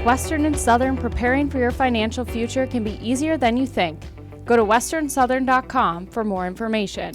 Western and Southern, preparing for your financial future can be easier than you think. Go to westernsouthern.com for more information.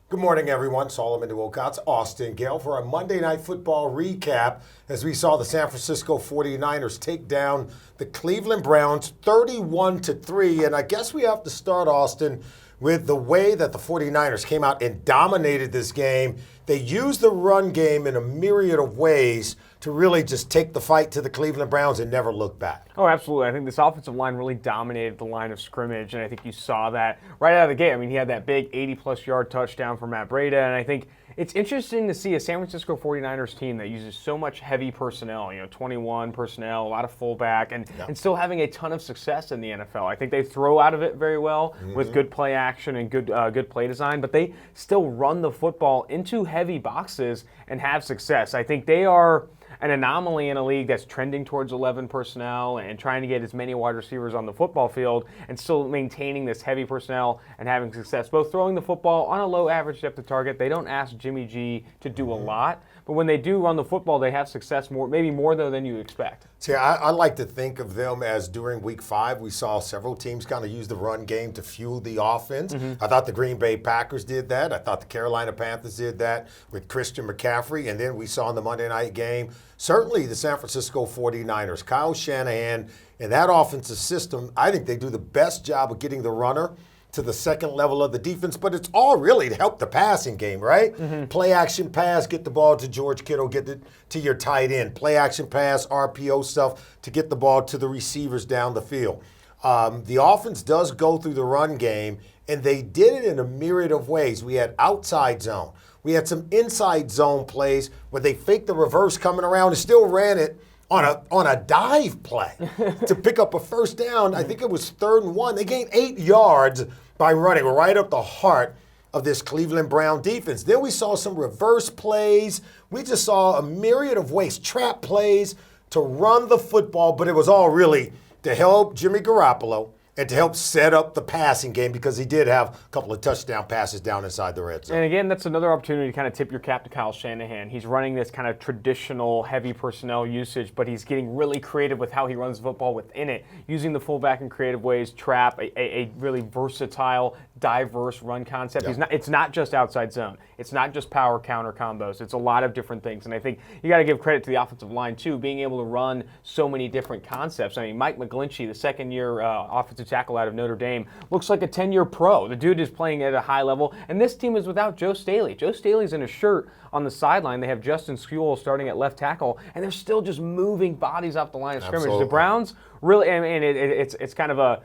Good morning, everyone. Solomon Wilcots, Austin, Gayle for our Monday Night Football recap as we saw the San Francisco 49ers take down the Cleveland Browns 31-3. And I guess we have to start, Austin, with the way that the 49ers came out and dominated this game. They used the run game in a myriad of ways to really just take the fight to the Cleveland Browns and never look back. Oh, absolutely. I think this offensive line really dominated the line of scrimmage, and I think you saw that right out of the gate. I mean, he had that big 80-plus yard touchdown for Matt Breida, and I think it's interesting to see a San Francisco 49ers team that uses so much heavy personnel, 21 personnel, a lot of fullback, and still having a ton of success in the NFL. I think they throw out of it very well with good play action and good play design, but they still run the football into heavy boxes and have success. I think they are an anomaly in a league that's trending towards 11 personnel and trying to get as many wide receivers on the football field and still maintaining this heavy personnel and having success, both throwing the football on a low average depth of target. They don't ask Jimmy G to do a lot, but when they do run the football, they have success maybe more than you expect. See, I like to think of them as during Week 5, we saw several teams kind of use the run game to fuel the offense. I thought the Green Bay Packers did that. I thought the Carolina Panthers did that with Christian McCaffrey. And then we saw in the Monday night game, certainly the San Francisco 49ers, Kyle Shanahan, and that offensive system, I think they do the best job of getting the runner to the second level of the defense, but it's all really to help the passing game, right? Play action pass, get the ball to George Kittle, get it to your tight end. Play action pass, RPO stuff to get the ball to the receivers down the field. The offense does go through the run game, and they did it in a myriad of ways. We had outside zone. We had some inside zone plays where they faked the reverse coming around and still ran it on a dive play to pick up a first down. I think it was 3rd and 1. They gained 8 yards by running right up the heart of this Cleveland Brown defense. Then we saw some reverse plays. We just saw a myriad of ways, trap plays to run the football, but it was all really to help Jimmy Garoppolo and to help set up the passing game because he did have a couple of touchdown passes down inside the red zone. And again, that's another opportunity to kind of tip your cap to Kyle Shanahan. He's running this kind of traditional heavy personnel usage, but he's getting really creative with how he runs the football within it, using the fullback in creative ways, trap, a really versatile, diverse run concept. It's not just outside zone. It's not just power counter combos. It's a lot of different things. And I think you got to give credit to the offensive line, too, being able to run so many different concepts. I mean, Mike McGlinchey, the second-year offensive tackle out of Notre Dame, looks like a 10-year pro. The dude is playing at a high level, and this team is without Joe Staley. Joe Staley's in a shirt on the sideline. They have Justin Skule starting at left tackle, and they're still just moving bodies off the line of scrimmage. Absolutely. The Browns really, I mean, it's kind of a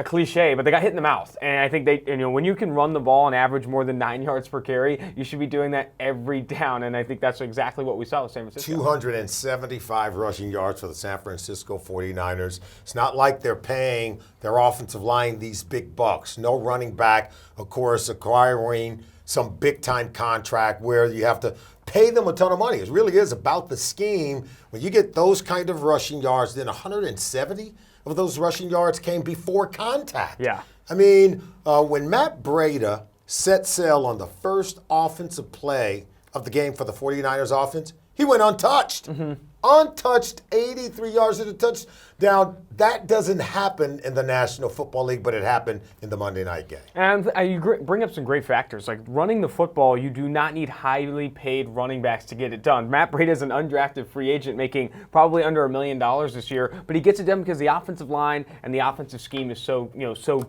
cliche, but they got hit in the mouth. And I think when you can run the ball and average more than 9 yards per carry, you should be doing that every down. And I think that's exactly what we saw with San Francisco. 275 rushing yards for the San Francisco 49ers. It's not like they're paying their offensive line these big bucks. No running back, of course, acquiring some big-time contract where you have to pay them a ton of money. It really is about the scheme. When you get those kind of rushing yards, then 170 of those rushing yards came before contact. Yeah. I mean, when Matt Breida set sail on the first offensive play of the game for the 49ers offense, he went untouched. Untouched, 83 yards of the touchdown. That doesn't happen in the National Football League, but it happened in the Monday night game. And you bring up some great factors. Like running the football, you do not need highly paid running backs to get it done. Matt Breida is an undrafted free agent making probably under $1 million this year, but he gets it done because the offensive line and the offensive scheme is so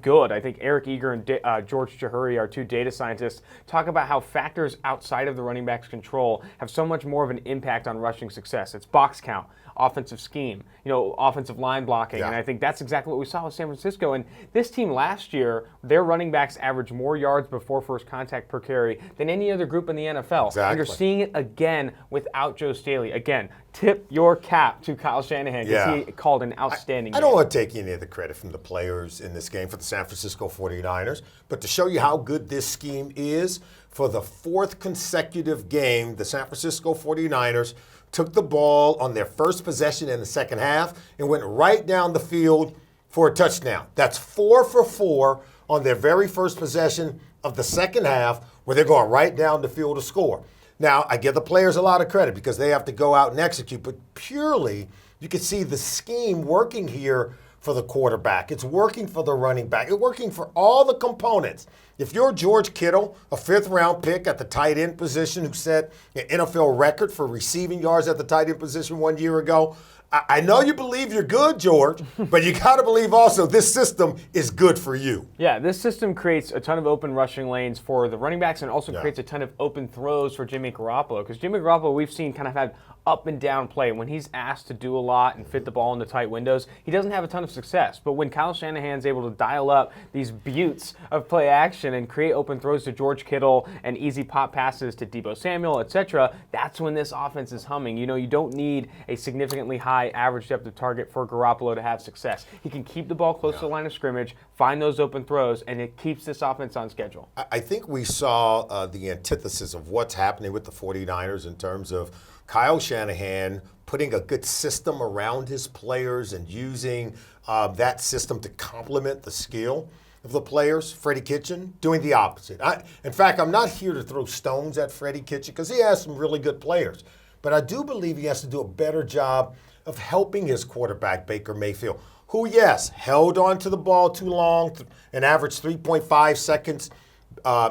good. I think Eric Eager and George Chahuri, our two data scientists, talk about how factors outside of the running back's control have so much more of an impact on rushing success. It's box count, offensive scheme, offensive line blocking. And I think that's exactly what we saw with San Francisco. And this team last year, their running backs averaged more yards before first contact per carry than any other group in the NFL. Exactly. And you're seeing it again without Joe Staley. Again, tip your cap to Kyle Shanahan because he called an outstanding game. I don't want to take any of the credit from the players in this game for the San Francisco 49ers, but to show you how good this scheme is, for the 4th consecutive game, the San Francisco 49ers took the ball on their first possession in the second half and went right down the field for a touchdown. That's 4 for 4 on their very first possession of the second half, where they're going right down the field to score. Now, I give the players a lot of credit because they have to go out and execute, but purely you can see the scheme working here for the quarterback. It's working for the running back. It's working for all the components. If you're George Kittle, a 5th-round pick at the tight end position who set an NFL record for receiving yards at the tight end position 1 year ago, I know you believe you're good, George, but you got to believe also this system is good for you. Yeah, this system creates a ton of open rushing lanes for the running backs and also creates a ton of open throws for Jimmy Garoppolo. Because Jimmy Garoppolo, we've seen kind of have up and down play. When he's asked to do a lot and fit the ball into tight windows, he doesn't have a ton of success. But when Kyle Shanahan's able to dial up these buttes of play action and create open throws to George Kittle and easy pop passes to Deebo Samuel, etc., that's when this offense is humming. You know, you don't need a significantly high average depth of target for Garoppolo to have success. He can keep the ball close to the line of scrimmage, find those open throws, and it keeps this offense on schedule. I think we saw the antithesis of what's happening with the 49ers in terms of Kyle Shanahan putting a good system around his players and using that system to complement the skill of the players. Freddie Kitchen doing the opposite. In fact, I'm not here to throw stones at Freddie Kitchen because he has some really good players. But I do believe he has to do a better job of helping his quarterback, Baker Mayfield, who, yes, held on to the ball too long, an average 3.5 seconds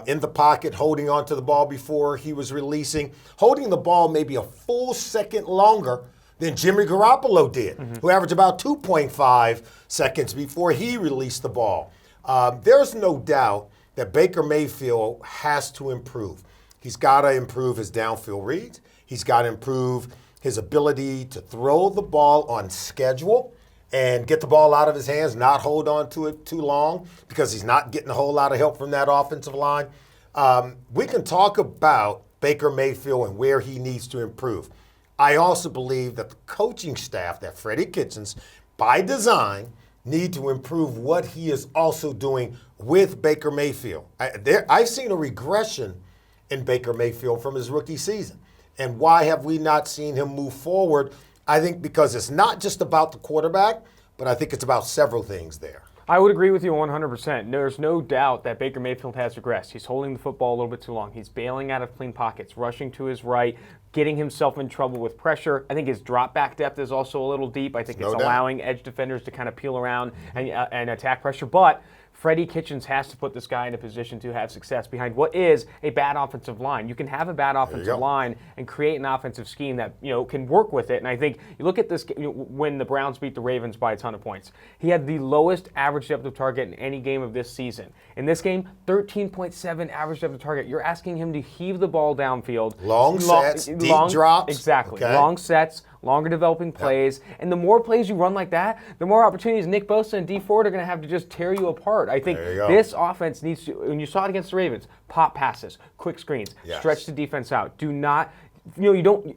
in the pocket, holding on to the ball before he was releasing, holding the ball maybe a full second longer than Jimmy Garoppolo did, who averaged about 2.5 seconds before he released the ball. There's no doubt that Baker Mayfield has to improve. He's got to improve his downfield reads. He's got to improve his ability to throw the ball on schedule and get the ball out of his hands, not hold on to it too long because he's not getting a whole lot of help from that offensive line. We can talk about Baker Mayfield and where he needs to improve. I also believe that the coaching staff, that Freddie Kitchens, by design, need to improve what he is also doing with Baker Mayfield. I've seen a regression in Baker Mayfield from his rookie season. And why have we not seen him move forward? I think because it's not just about the quarterback, but I think it's about several things there. I would agree with you 100%. There's no doubt that Baker Mayfield has regressed. He's holding the football a little bit too long. He's bailing out of clean pockets, rushing to his right, getting himself in trouble with pressure. I think his drop back depth is also a little deep. I think it's allowing edge defenders to kind of peel around and attack pressure. But Freddie Kitchens has to put this guy in a position to have success behind what is a bad offensive line. You can have a bad offensive line and create an offensive scheme that can work with it. And I think you look at this when the Browns beat the Ravens by a ton of points. He had the lowest average depth of target in any game of this season. In this game, 13.7 average depth of target. You're asking him to heave the ball downfield. Long sets, deep drops. Exactly. Okay. Long sets, longer developing plays. And the more plays you run like that, the more opportunities Nick Bosa and Dee Ford are going to have to just tear you apart. I think this offense needs to, when you saw it against the Ravens, pop passes, quick screens, stretch the defense out. Do not,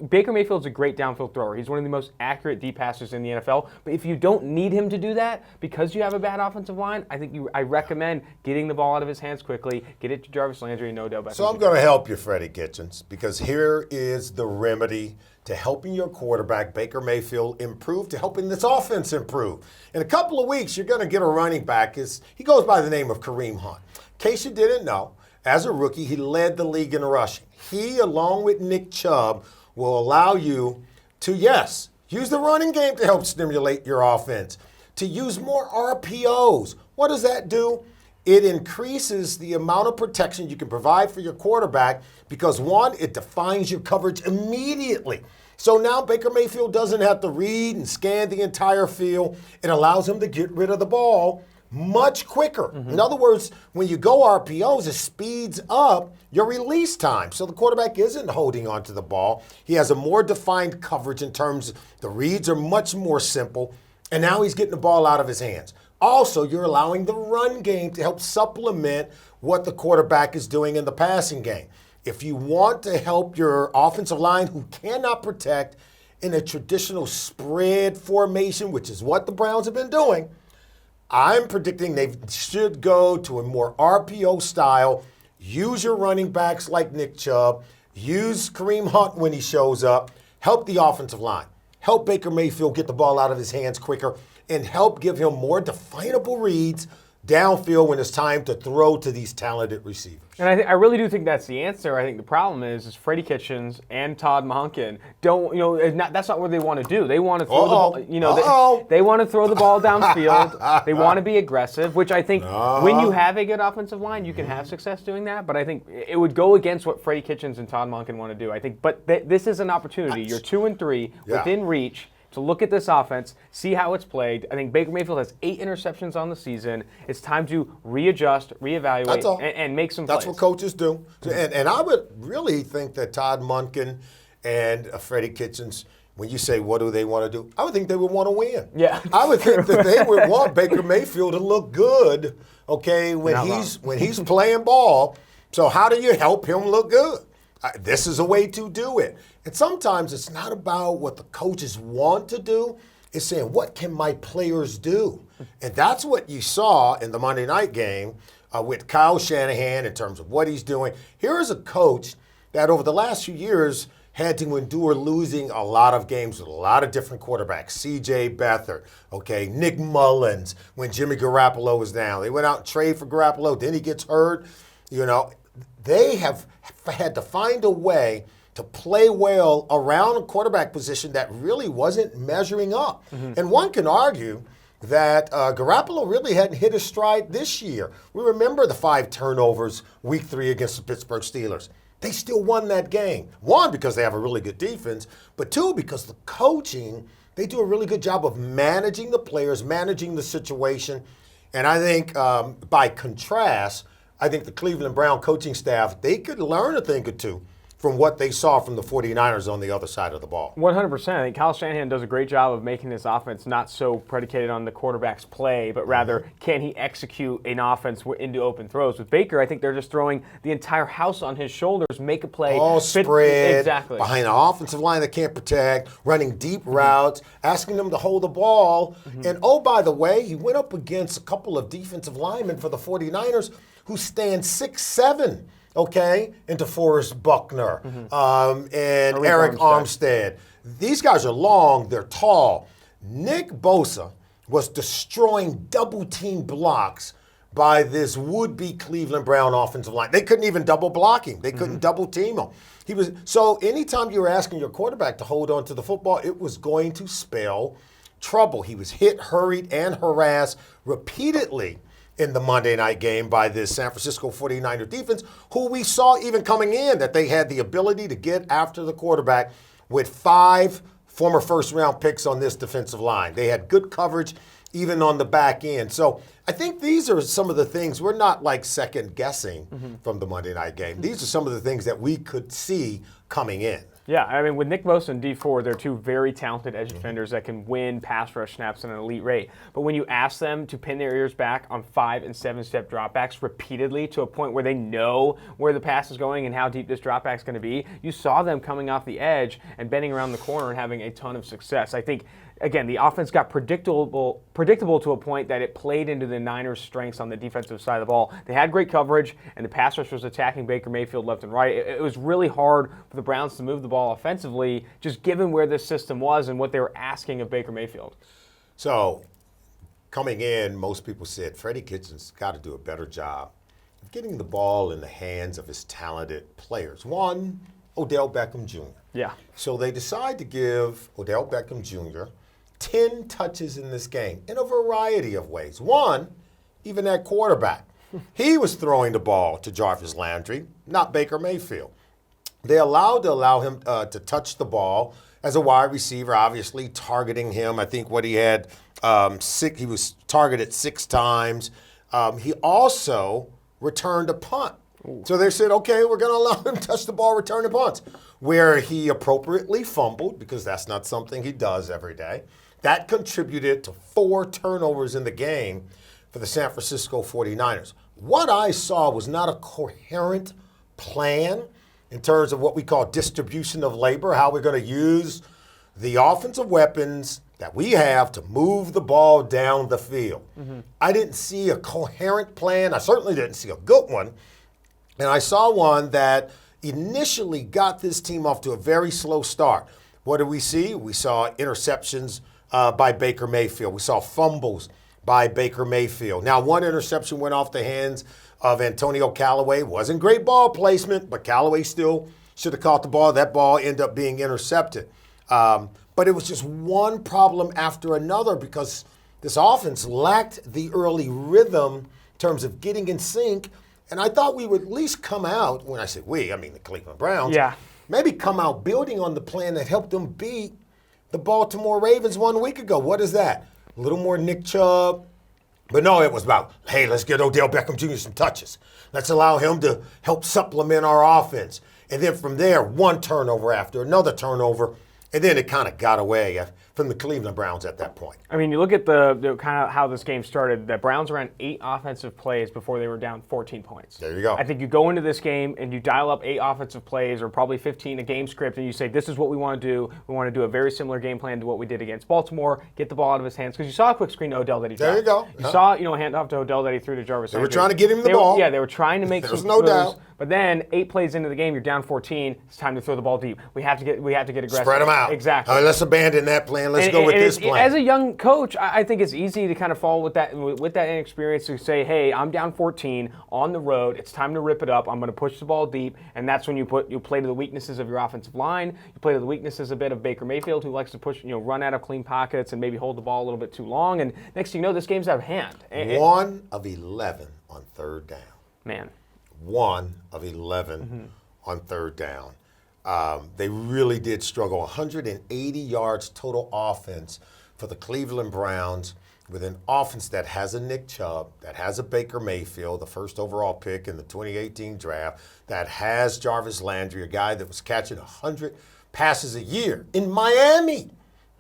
Baker Mayfield's a great downfield thrower. He's one of the most accurate deep passers in the NFL. But if you don't need him to do that because you have a bad offensive line, I recommend getting the ball out of his hands quickly, get it to Jarvis Landry, and no doubt. So I'm going to help you, Freddie Kitchens, because here is the remedy to helping your quarterback, Baker Mayfield, improve, to helping this offense improve. In a couple of weeks, you're going to get a running back. He goes by the name of Kareem Hunt. In case you didn't know, as a rookie, he led the league in rushing. He, along with Nick Chubb, will allow you to, use the running game to help stimulate your offense, to use more RPOs. What does that do? It increases the amount of protection you can provide for your quarterback because, one, it defines your coverage immediately. So now Baker Mayfield doesn't have to read and scan the entire field. It allows him to get rid of the ball much quicker. In other words, when you go RPOs, it speeds up your release time. So the quarterback isn't holding onto the ball. He has a more defined coverage in terms of the reads are much more simple. And now he's getting the ball out of his hands. Also, you're allowing the run game to help supplement what the quarterback is doing in the passing game. If you want to help your offensive line who cannot protect in a traditional spread formation, which is what the Browns have been doing, I'm predicting they should go to a more RPO style. Use your running backs like Nick Chubb. Use Kareem Hunt when he shows up. Help the offensive line. Help Baker Mayfield get the ball out of his hands quicker and help give him more definable reads downfield when it's time to throw to these talented receivers. And I really do think that's the answer. I think the problem is Freddie Kitchens and Todd Monken don't, that's not what they want to do. They want to throw the ball, they want to throw the ball downfield. They want to be aggressive, which I think when you have a good offensive line, you can have success doing that. But I think it would go against what Freddie Kitchens and Todd Monken want to do. I think, but this is an opportunity. You're 2-3 within reach to look at this offense, see how it's played. I think Baker Mayfield has 8 interceptions on the season. It's time to readjust, reevaluate, and make some plays. That's what coaches do. And I would really think that Todd Monken and Freddie Kitchens, when you say what do they want to do, I would think they would want to win. Yeah, I would think that they would want Baker Mayfield to look good, when he's playing ball. So how do you help him look good? This is a way to do it. And sometimes it's not about what the coaches want to do. It's saying, what can my players do? And that's what you saw in the Monday night game with Kyle Shanahan in terms of what he's doing. Here is a coach that over the last few years had to endure losing a lot of games with a lot of different quarterbacks. C.J. Beathard, Nick Mullins, when Jimmy Garoppolo was down. They went out and traded for Garoppolo. Then he gets hurt. They have had to find a way to play well around a quarterback position that really wasn't measuring up. And one can argue that Garoppolo really hadn't hit his stride this year. We remember the 5 turnovers week 3 against the Pittsburgh Steelers. They still won that game. 1, because they have a really good defense, but 2, because the coaching, they do a really good job of managing the players, managing the situation. And I think by contrast, I think the Cleveland Brown coaching staff, they could learn a thing or two from what they saw from the 49ers on the other side of the ball. 100%. I think Kyle Shanahan does a great job of making this offense not so predicated on the quarterback's play, but rather can he execute an offense into open throws. With Baker, I think they're just throwing the entire house on his shoulders, make a play. All spread, behind an offensive line that can't protect, running deep routes, asking them to hold the ball. And by the way, he went up against a couple of defensive linemen for the 49ers who stand 6'7", into Forrest Buckner and Eric Armstead. These guys are long, they're tall. Nick Bosa was destroying double-team blocks by this would-be Cleveland Brown offensive line. They couldn't even double block him. They couldn't double-team him. So anytime you were asking your quarterback to hold on to the football, it was going to spell trouble. He was hit, hurried, and harassed repeatedly in the Monday night game by this San Francisco 49er defense, who we saw even coming in that they had the ability to get after the quarterback with 5 former first-round picks on this defensive line. They had good coverage even on the back end. So I think these are some of the things, we're not like second-guessing from the Monday night game. These are some of the things that we could see coming in. Yeah, I mean, with Nick Bosa and Dee Ford, they're 2 very talented edge defenders that can win pass rush snaps at an elite rate. But when you ask them to pin their ears back on 5- and 7-step dropbacks repeatedly to a point where they know where the pass is going and how deep this dropback is going to be, you saw them coming off the edge and bending around the corner and having a ton of success. I think, again, the offense got predictable to a point that it played into the Niners' strengths on the defensive side of the ball. They had great coverage, and the pass rush was attacking Baker Mayfield left and right. It was really hard for the Browns to move the ball offensively, just given where this system was and what they were asking of Baker Mayfield. So, coming in, most people said Freddie Kitchens got to do a better job of getting the ball in the hands of his talented players. 1, Odell Beckham Jr. Yeah. So they decide to give Odell Beckham Jr. 10 touches in this game in a variety of ways. 1, even at quarterback. He was throwing the ball to Jarvis Landry, not Baker Mayfield. They allowed him to touch the ball as a wide receiver, obviously targeting him. I think what he had, he was targeted 6 times. He also returned a punt. Ooh. So they said, okay, we're going to allow him to touch the ball, returning punts, where he appropriately fumbled, because that's not something he does every day. That contributed to 4 turnovers in the game for the San Francisco 49ers. What I saw was not a coherent plan in terms of what we call distribution of labor, how we're going to use the offensive weapons that we have to move the ball down the field. I didn't see a coherent plan. I certainly didn't see a good one. And I saw one that initially got this team off to a very slow start. What did we see? We saw interceptions by Baker Mayfield. We saw fumbles by Baker Mayfield. Now, one interception went off the hands of Antonio Callaway. Wasn't great ball placement, but Callaway still should have caught the ball. That ball ended up being intercepted. But it was just one problem after another because this offense lacked the early rhythm in terms of getting in sync. And I thought we would at least come out, when I say we, I mean the Cleveland Browns, maybe come out building on the plan that helped them beat the Baltimore Ravens 1 week ago. What is that? A little more Nick Chubb. But no, it was about, hey, let's get Odell Beckham Jr. some touches. Let's allow him to help supplement our offense. And then from there, one turnover after another turnover. And then it kind of got away from the Cleveland Browns at that point. I mean, you look at the kind of how this game started. The Browns ran 8 offensive plays before they were down 14 points. There you go. I think you go into this game and you dial up 8 offensive plays or probably 15 a game script and you say, this is what we want to do. We want to do a very similar game plan to what we did against Baltimore, get the ball out of his hands. Because you saw a quick screen to Odell that he There dropped. you go. You saw, a handoff to Odell that he threw to Jarvis They Landry. were trying to get him the ball. Yeah, they were trying to make There's some no moves. doubt. But then 8 plays into the game, you're down 14. It's time to throw the ball deep. We have to get aggressive. Spread them out. Exactly. All right, let's abandon that plan. Let's go with this plan. As a young coach, I think it's easy to kind of fall with that inexperience to say, hey, I'm down 14 on the road. It's time to rip it up. I'm going to push the ball deep, and that's when you play to the weaknesses of your offensive line. You play to the weaknesses a bit of Baker Mayfield, who likes to push, run out of clean pockets and maybe hold the ball a little bit too long. And next thing you know, this game's out of hand. 1 of 11 on third down. Man. 1 of 11 on third down. They really did struggle. 180 yards total offense for the Cleveland Browns with an offense that has a Nick Chubb, that has a Baker Mayfield, the first overall pick in the 2018 draft, that has Jarvis Landry, a guy that was catching 100 passes a year in Miami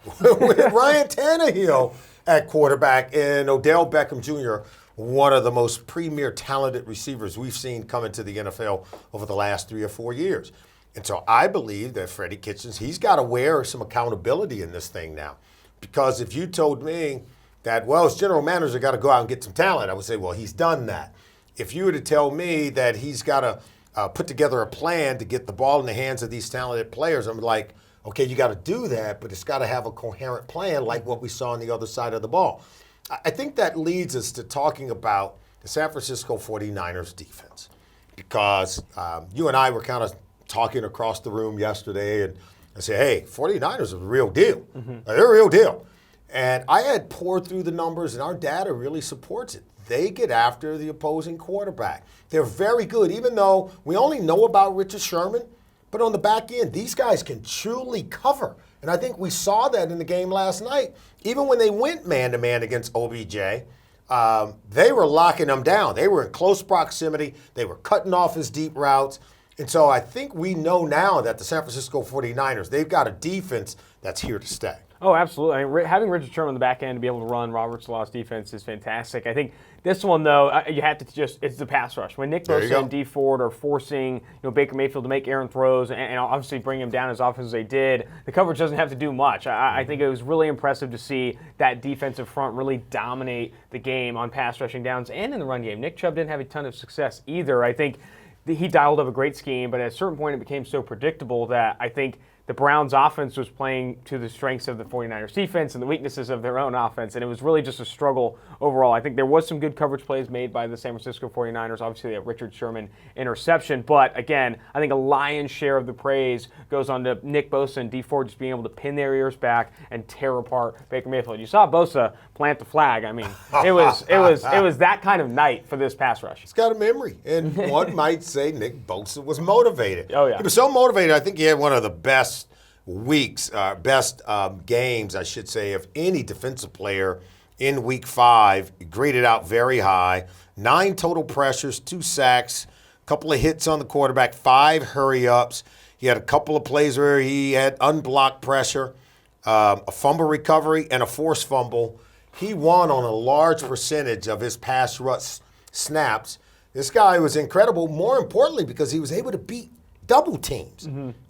with Ryan Tannehill at quarterback and Odell Beckham Jr., one of the most premier talented receivers we've seen come into the NFL over the last 3 or 4 years. And so I believe that Freddie Kitchens, he's got to wear some accountability in this thing now. Because if you told me that, well, as general manager, got to go out and get some talent, I would say, well, he's done that. If you were to tell me that he's got to put together a plan to get the ball in the hands of these talented players, I'm like, okay, you got to do that, but it's got to have a coherent plan like what we saw on the other side of the ball. I think that leads us to talking about the San Francisco 49ers defense. Because you and I were kind of talking across the room yesterday, and I said, hey, 49ers are the real deal. They're a real deal. And I had poured through the numbers, and our data really supports it. They get after the opposing quarterback. They're very good, even though we only know about Richard Sherman. But on the back end, these guys can truly cover. And I think we saw that in the game last night. Even when they went man-to-man against OBJ, they were locking them down. They were in close proximity. They were cutting off his deep routes. And so I think we know now that the San Francisco 49ers, they've got a defense that's here to stay. Oh, absolutely. I mean, having Richard Sherman on the back end to be able to run Robert Saleh's defense is fantastic. I think this one, though, you have to it's the pass rush. When Nick Bosa and Dee Ford are forcing Baker Mayfield to make errant throws and obviously bring him down as often as they did, the coverage doesn't have to do much. I think it was really impressive to see that defensive front really dominate the game on pass rushing downs and in the run game. Nick Chubb didn't have a ton of success either. I think he dialed up a great scheme, but at a certain point it became so predictable that I think the Browns' offense was playing to the strengths of the 49ers' defense and the weaknesses of their own offense, and it was really just a struggle overall. I think there was some good coverage plays made by the San Francisco 49ers, obviously a Richard Sherman interception, but again, I think a lion's share of the praise goes on to Nick Bosa and Dee Ford just being able to pin their ears back and tear apart Baker Mayfield. You saw Bosa plant the flag. I mean, it was that kind of night for this pass rush. He's got a memory, and one might say Nick Bosa was motivated. Oh, yeah. He was so motivated, I think he had one of the best games, I should say, of any defensive player in Week 5. He graded out very high. 9 total pressures, 2 sacks, a couple of hits on the quarterback, 5 hurry-ups. He had a couple of plays where he had unblocked pressure, a fumble recovery, and a forced fumble. He won on a large percentage of his pass rush snaps. This guy was incredible, more importantly, because he was able to beat double teams.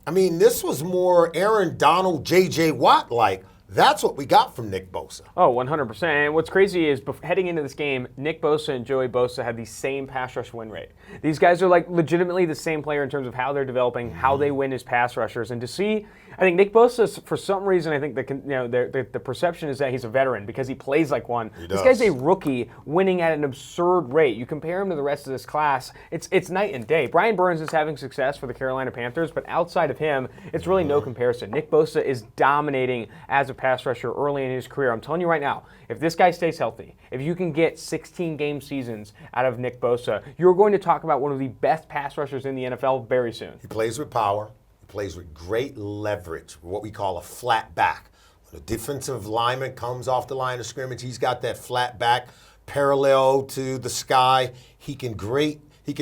I mean, this was more Aaron Donald, J.J. Watt-like That's what we got from Nick Bosa. Oh, 100%. And what's crazy is heading into this game, Nick Bosa and Joey Bosa had the same pass rush win rate. These guys are like legitimately the same player in terms of how they're developing, how they win as pass rushers. And to see, I think Nick Bosa, for some reason, I think the perception is that he's a veteran because he plays like one. This guy's a rookie winning at an absurd rate. You compare him to the rest of this class, it's night and day. Brian Burns is having success for the Carolina Panthers, but outside of him, it's really no comparison. Nick Bosa is dominating as a pass rusher early in his career. I'm telling you right now, if this guy stays healthy, if you can get 16 game seasons out of Nick Bosa, you're going to talk about one of the best pass rushers in the NFL very soon. He plays with power. He plays with great leverage, what we call a flat back. When a defensive lineman comes off the line of scrimmage, he's got that flat back parallel to the sky. He can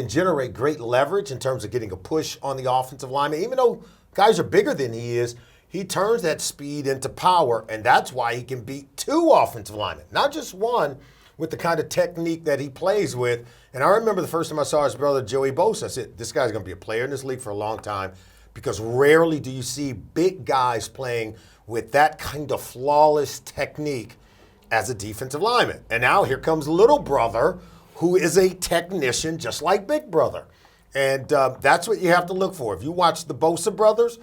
generate great leverage in terms of getting a push on the offensive lineman. Even though guys are bigger than he is, he turns that speed into power, and that's why he can beat two offensive linemen, not just one, with the kind of technique that he plays with. And I remember the first time I saw his brother, Joey Bosa, I said, this guy's going to be a player in this league for a long time, because rarely do you see big guys playing with that kind of flawless technique as a defensive lineman. And now here comes little brother, who is a technician just like big brother. And that's what you have to look for. If you watch the Bosa brothers,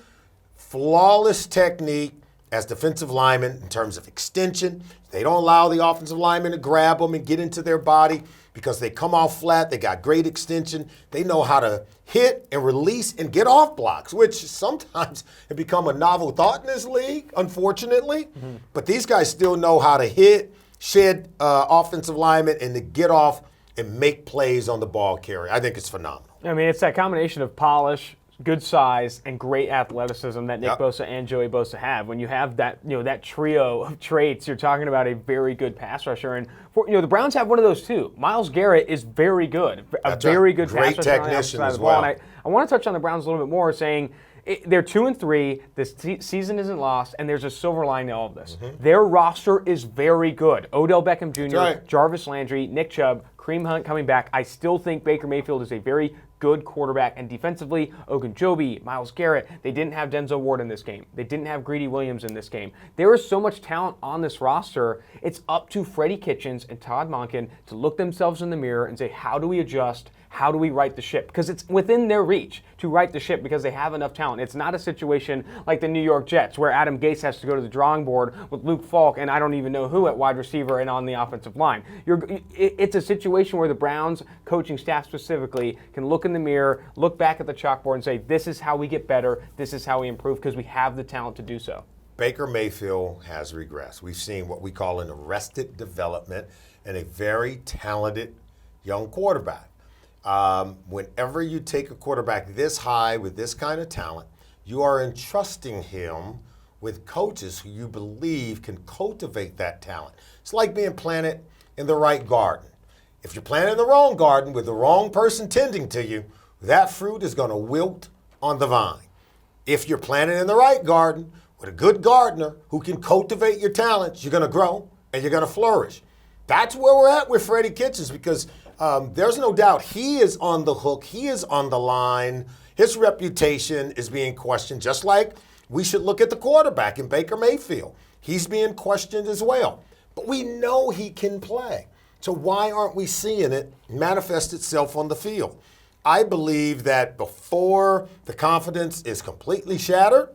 flawless technique as defensive linemen in terms of extension. They don't allow the offensive linemen to grab them and get into their body because they come off flat. They got great extension. They know how to hit and release and get off blocks, which sometimes have become a novel thought in this league, unfortunately. Mm-hmm. But these guys still know how to hit, shed offensive linemen, and to get off and make plays on the ball carrier. I think it's phenomenal. I mean, it's that combination of polish, good size, and great athleticism that Nick Bosa and Joey Bosa have. When you have that, that trio of traits, you're talking about a very good pass rusher. And the Browns have one of those too. Myles Garrett is very good, very good great pass rusher technician on the as well. And I want to touch on the Browns a little bit more, saying they're 2-3. This season isn't lost, and there's a silver lining to all of this. Mm-hmm. Their roster is very good. Odell Beckham Jr., Jarvis Landry, Nick Chubb, Kareem Hunt coming back. I still think Baker Mayfield is a very good quarterback. And defensively, Ogunjobi, Myles Garrett, they didn't have Denzel Ward in this game. They didn't have Greedy Williams in this game. There is so much talent on this roster. It's up to Freddie Kitchens and Todd Monken to look themselves in the mirror and say, how do we adjust? How do we right the ship? Because it's within their reach to right the ship because they have enough talent. It's not a situation like the New York Jets where Adam Gase has to go to the drawing board with Luke Falk and I don't even know who at wide receiver and on the offensive line. It's a situation where the Browns coaching staff specifically can look in the mirror, look back at the chalkboard and say, this is how we get better, this is how we improve because we have the talent to do so. Baker Mayfield has regressed. We've seen what we call an arrested development and a very talented young quarterback. Whenever you take a quarterback this high with this kind of talent, you are entrusting him with coaches who you believe can cultivate that talent. It's like being planted in the right garden. If you're planted in the wrong garden with the wrong person tending to you, that fruit is going to wilt on the vine. If you're planted in the right garden with a good gardener who can cultivate your talents, you're going to grow and you're going to flourish. That's where we're at with Freddie Kitchens because there's no doubt he is on the hook. He is on the line. His reputation is being questioned, just like we should look at the quarterback in Baker Mayfield. He's being questioned as well. But we know he can play. So why aren't we seeing it manifest itself on the field? I believe that before the confidence is completely shattered,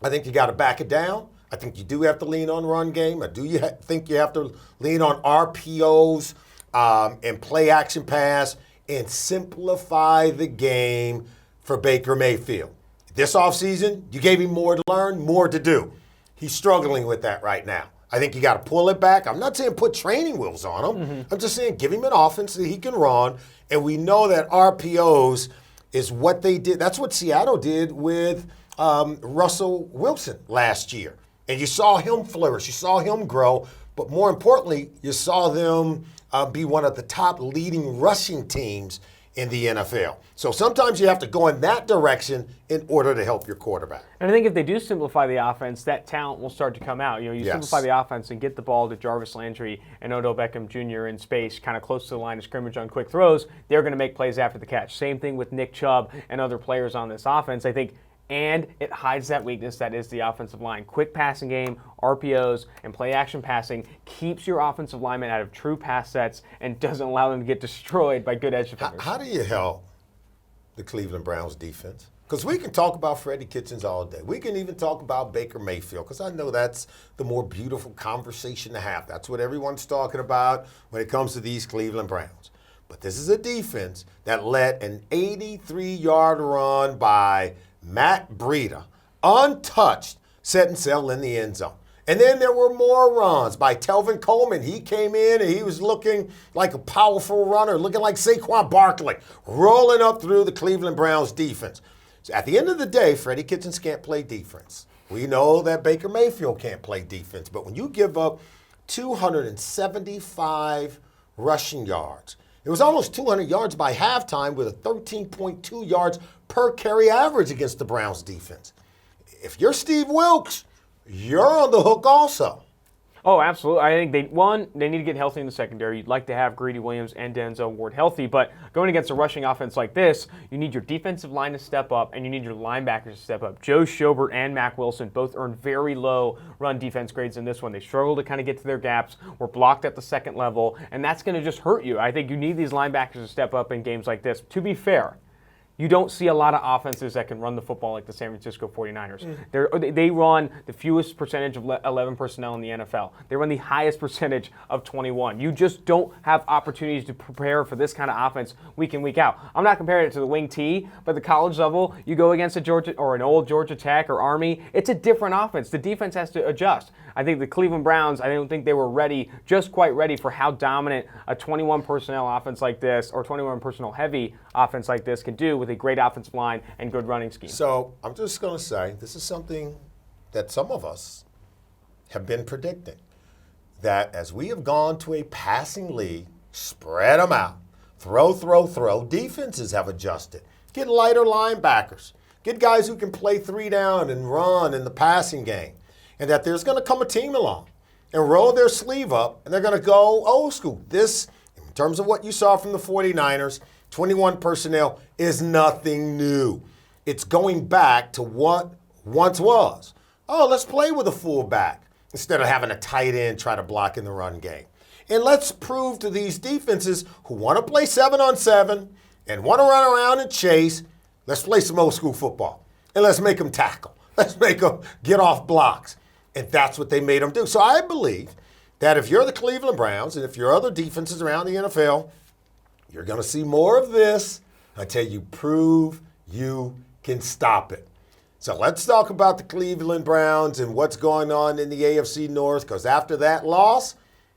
I think you got to back it down. I think you do have to lean on run game. I do think you have to lean on RPOs and play action pass and simplify the game for Baker Mayfield. This offseason, you gave him more to learn, more to do. He's struggling with that right now. I think you got to pull it back. I'm not saying put training wheels on him. Mm-hmm. I'm just saying give him an offense that he can run. And we know that RPOs is what they did. That's what Seattle did with Russell Wilson last year. And you saw him flourish. You saw him grow. But more importantly, you saw them be one of the top leading rushing teams in the NFL. So sometimes you have to go in that direction in order to help your quarterback. And I think if they do simplify the offense, that talent will start to come out. You simplify the offense and get the ball to Jarvis Landry and Odell Beckham Jr. in space, kind of close to the line of scrimmage on quick throws, they're going to make plays after the catch. Same thing with Nick Chubb and other players on this offense. I think and it hides that weakness that is the offensive line. Quick passing game, RPOs, and play-action passing keeps your offensive linemen out of true pass sets and doesn't allow them to get destroyed by good edge defenders. How do you help the Cleveland Browns defense? Because we can talk about Freddie Kitchens all day. We can even talk about Baker Mayfield, because I know that's the more beautiful conversation to have. That's what everyone's talking about when it comes to these Cleveland Browns. But this is a defense that let an 83-yard run by Matt Breida, untouched, set and settle in the end zone. And then there were more runs by Telvin Coleman. He came in and he was looking like a powerful runner, looking like Saquon Barkley, rolling up through the Cleveland Browns defense. So at the end of the day, Freddie Kitchens can't play defense. We know that Baker Mayfield can't play defense. But when you give up 275 rushing yards, it was almost 200 yards by halftime with a 13.2 yards per carry average against the Browns defense. If you're Steve Wilks, you're on the hook also. Oh, absolutely. I think they need to get healthy in the secondary. You'd like to have Greedy Williams and Denzel Ward healthy, but going against a rushing offense like this, you need your defensive line to step up and you need your linebackers to step up. Joe Schobert and Mack Wilson both earned very low run defense grades in this one. They struggled to kind of get to their gaps, were blocked at the second level, and that's going to just hurt you. I think you need these linebackers to step up in games like this. To be fair, you don't see a lot of offenses that can run the football like the San Francisco 49ers. They run the fewest percentage of 11 personnel in the NFL. They run the highest percentage of 21. You just don't have opportunities to prepare for this kind of offense week in, week out. I'm not comparing it to the wing T, but the college level, you go against a Georgia or an old Georgia Tech or Army, it's a different offense. The defense has to adjust. I think the Cleveland Browns, I don't think they were just quite ready for how dominant a 21 personnel offense like this or 21 personnel heavy offense like this can do with a great offensive line and good running scheme. So I'm just going to say this is something that some of us have been predicting, that as we have gone to a passing league, spread them out, throw, defenses have adjusted. Get lighter linebackers. Get guys who can play 3 down and run in the passing game. And that there's going to come a team along and roll their sleeve up, and they're going to go old school. This, in terms of what you saw from the 49ers, 21 personnel is nothing new. It's going back to what once was. Oh, let's play with a fullback instead of having a tight end try to block in the run game. And let's prove to these defenses who want to play 7-on-7 and want to run around and chase, let's play some old school football. And let's make them tackle. Let's make them get off blocks. And that's what they made them do. So I believe that if you're the Cleveland Browns and if you're other defenses around the NFL, you're going to see more of this until you prove you can stop it. So let's talk about the Cleveland Browns and what's going on in the AFC North, because after that loss,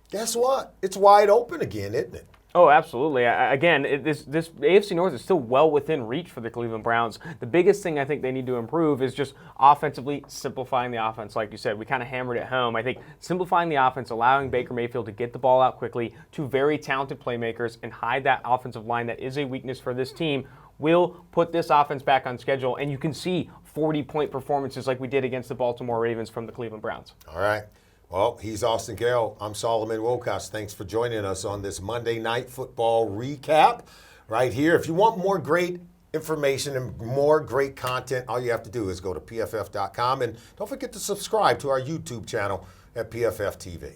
guess what? It's wide open again, isn't it? Oh, absolutely. Again, this AFC North is still well within reach for the Cleveland Browns. The biggest thing I think they need to improve is just offensively simplifying the offense. Like you said, we kind of hammered it home. I think simplifying the offense, allowing Baker Mayfield to get the ball out quickly to very talented playmakers and hide that offensive line that is a weakness for this team will put this offense back on schedule, and you can see 40-point performances like we did against the Baltimore Ravens from the Cleveland Browns. All right. Well, he's Austin Gayle. I'm Solomon Wilcots. Thanks for joining us on this Monday Night Football recap right here. If you want more great information and more great content, all you have to do is go to pff.com. And don't forget to subscribe to our YouTube channel at PFF TV.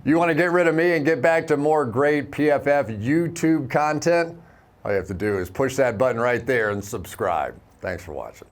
You want to get rid of me and get back to more great PFF YouTube content? All you have to do is push that button right there and subscribe. Thanks for watching.